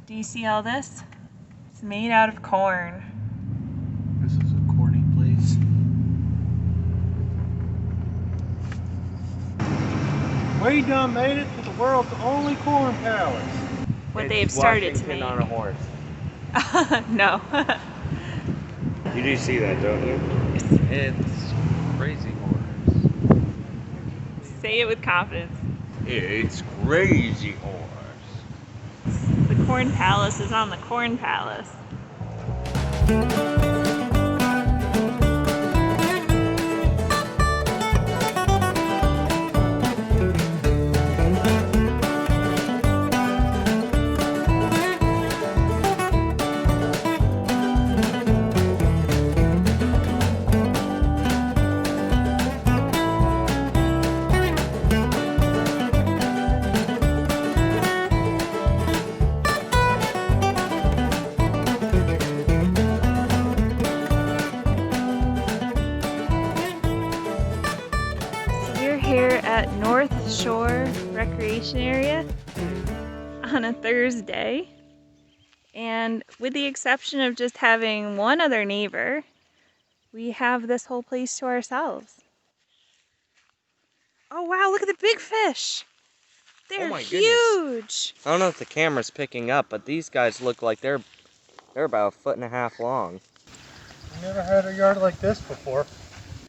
Do you see all this? It's made out of corn. This is a corny place. We done made it to the world's only corn palace. What they have started to make. on a horse. No. You do see that, don't you? It's crazy horse. Say it with confidence. It's crazy horse. The corn palace is on the corn palace. Here at North Shore Recreation Area on a Thursday, and with the exception of just having one other neighbor, we have this whole place to ourselves. Oh wow, look at the big fish! They're huge! I don't know if the camera's picking up, but these guys look like they're about 1.5 feet long. I never had a yard like this before.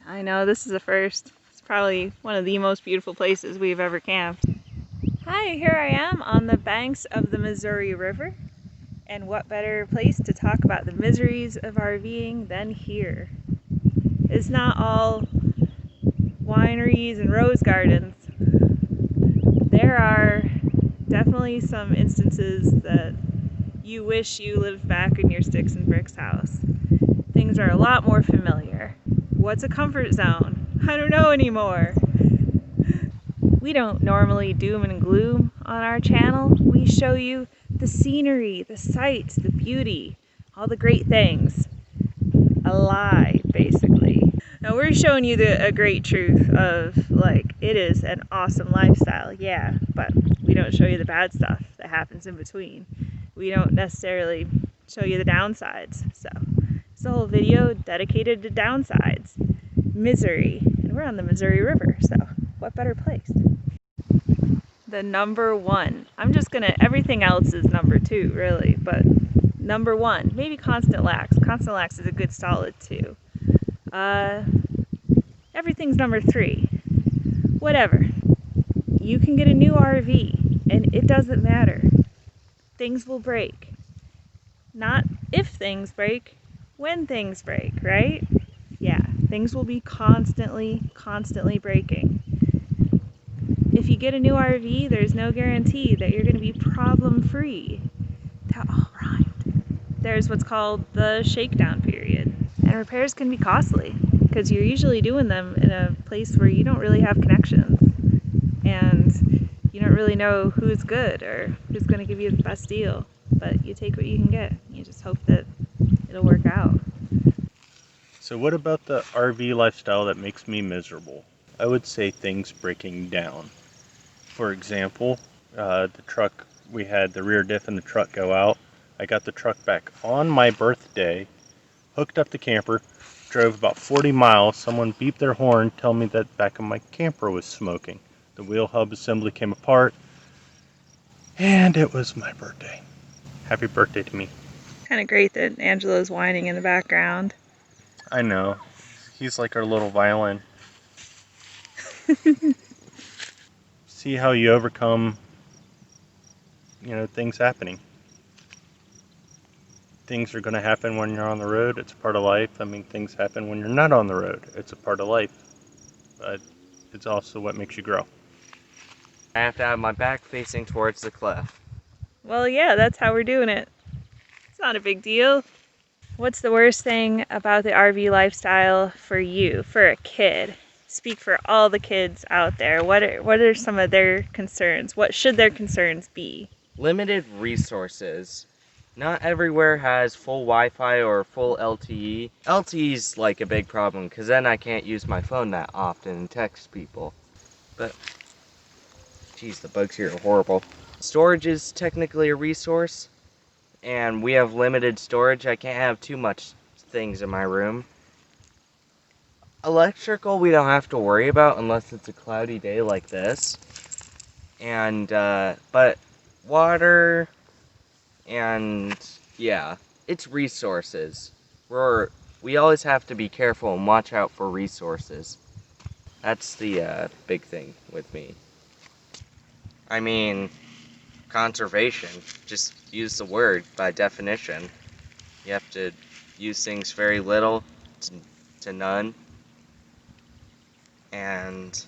I know, this is a first. Probably one of the most beautiful places we've ever camped. Hi, here I am on the banks of the Missouri River, and what better place to talk about the miseries of RVing than here. It's not all wineries and rose gardens. There are definitely some instances that you wish you lived back in your sticks and bricks house. Things are a lot more familiar. What's a comfort zone? I don't know anymore. We don't normally doom and gloom on our channel. We show you the scenery, the sights, the beauty, all the great things. A lie, basically. Now we're showing you a great truth of, like, it is an awesome lifestyle, yeah, but we don't show you the bad stuff that happens in between. We don't necessarily show you the downsides. So it's a whole video dedicated to downsides. Misery, and we're on the Missouri River, so what better place? The number one. I'm just gonna, everything else is number two, really, but number one, maybe Constant Lax. Constant Lax is a good solid two. Everything's number three. Whatever. You can get a new RV, and it doesn't matter. Things will break. Not if things break, when things break, right? Yeah, things will be constantly breaking. If you get a new RV, there's no guarantee that you're going to be problem-free. That all rhymed. There's what's called the shakedown period. And repairs can be costly, because you're usually doing them in a place where you don't really have connections. And you don't really know who's good or who's going to give you the best deal. But you take what you can get. You just hope that it'll work out. So what about the RV lifestyle that makes me miserable? I would say things breaking down. For example, the truck, we had the rear diff in the truck go out. I got the truck back on my birthday, hooked up the camper, drove about 40 miles. Someone beeped their horn, telling me that the back of my camper was smoking. The wheel hub assembly came apart, and it was my birthday. Happy birthday to me. Kind of great that Angela's whining in the background. I know. He's like our little violin. See how you overcome, things happening. Things are going to happen when you're on the road. It's a part of life. I mean, things happen when you're not on the road. It's a part of life. But it's also what makes you grow. I have to have my back facing towards the cliff. Well, yeah, that's how we're doing it. It's not a big deal. What's the worst thing about the RV lifestyle for you, for a kid? Speak for all the kids out there. What are some of their concerns? What should their concerns be? Limited resources. Not everywhere has full Wi-Fi or full LTE. LTE's like a big problem, because then I can't use my phone that often and text people. But, geez, the bugs here are horrible. Storage is technically a resource, and we have limited storage. I can't have too much things in my room. Electrical we don't have to worry about unless it's a cloudy day like this. And but water and yeah, it's resources. We always have to be careful and watch out for resources. That's the big thing with me. I mean, conservation. Just use the word by definition. You have to use things very little to none. And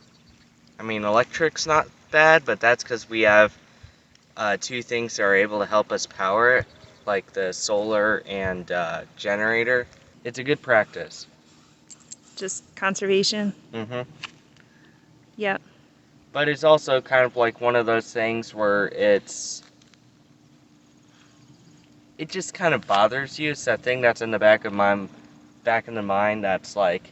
I mean, electric's not bad, but that's because we have two things that are able to help us power it, like the solar and generator. It's a good practice. Just conservation. Mm-hmm. Yep. But it's also kind of like one of those things where it just kind of bothers you. It's that thing that's in the back of the mind that's like,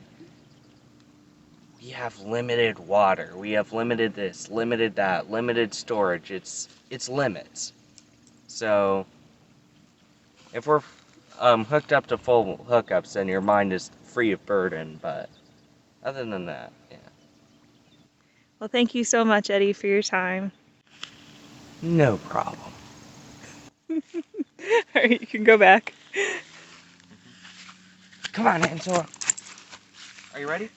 we have limited water, we have limited this, limited that, limited storage. It's limits. So if we're hooked up to full hookups, then your mind is free of burden. But other than that, yeah. Well, thank you so much, Eddie, for your time. No problem. All right, you can go back. Come on, Angela. Are you ready?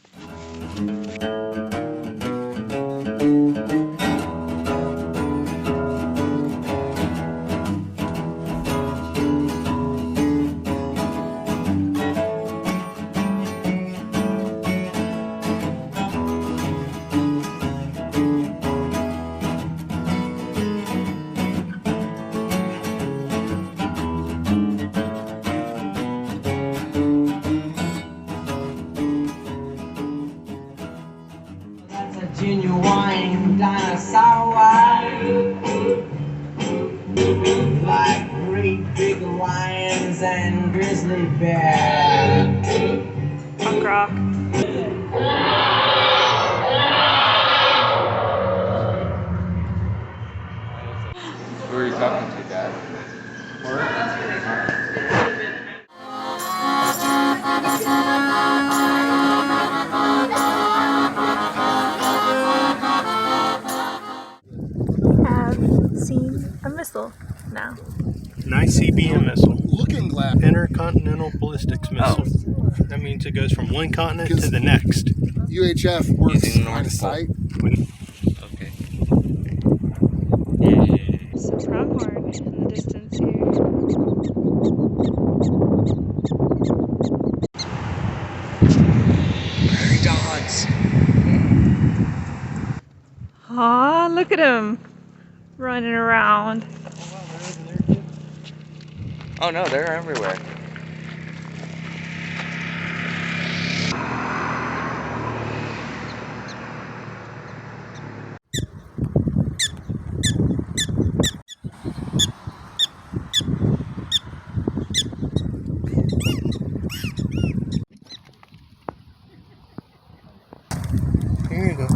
Genuine dinosaur, like great big lions and grizzly bears. Punk rock. Who are you talking to, Dad? Have seen a missile now. An ICBM missile. Looking glass. Intercontinental ballistics missile. That means it goes from one continent to the next. UHF works Using line of North Pole. sight. Okay. Some pronghorn in the distance here. Prairie dogs. Aw, look at him running around. Oh no, they're everywhere. Here you go.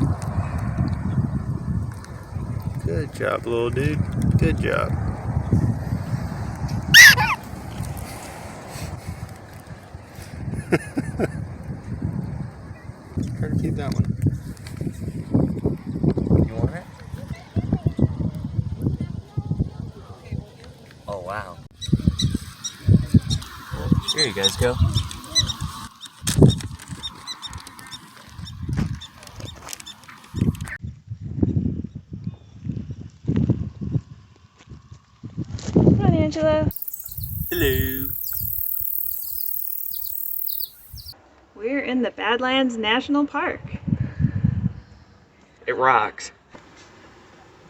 Good job, little dude. Good job. Try to keep that one. You want it? Oh wow. Here you guys go. Come on, Angela. Hello. We're in the Badlands National Park. It rocks.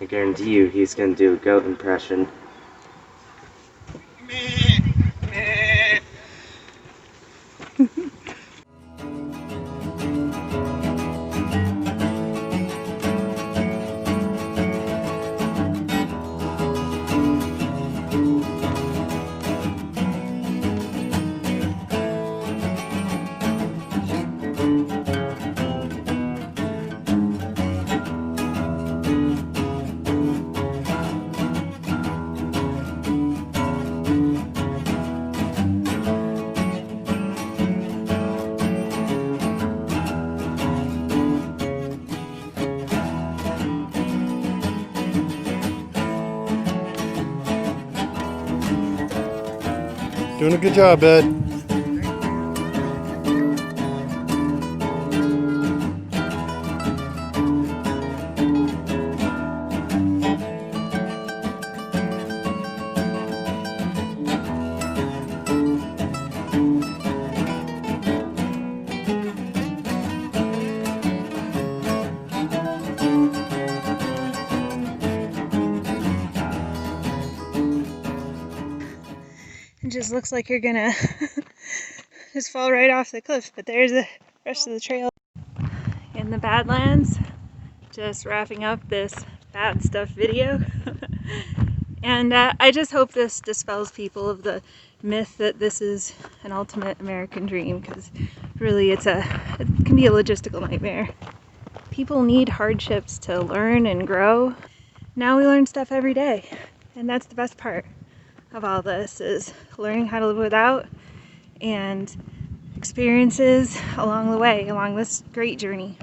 I guarantee you he's gonna do a goat impression. Doing a good job, Ed. It just looks like you're gonna just fall right off the cliff, but there's the rest of the trail. In the Badlands, just wrapping up this bad stuff video. And I just hope this dispels people of the myth that this is an ultimate American dream, because really it can be a logistical nightmare. People need hardships to learn and grow. Now we learn stuff every day, and that's the best part of all this, is learning how to live without, and experiences along the way, along this great journey.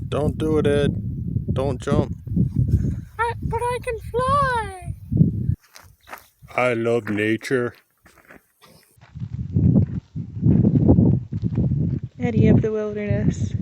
Don't do it, Ed. Don't jump. But I can fly. I love nature. Eddie of the wilderness.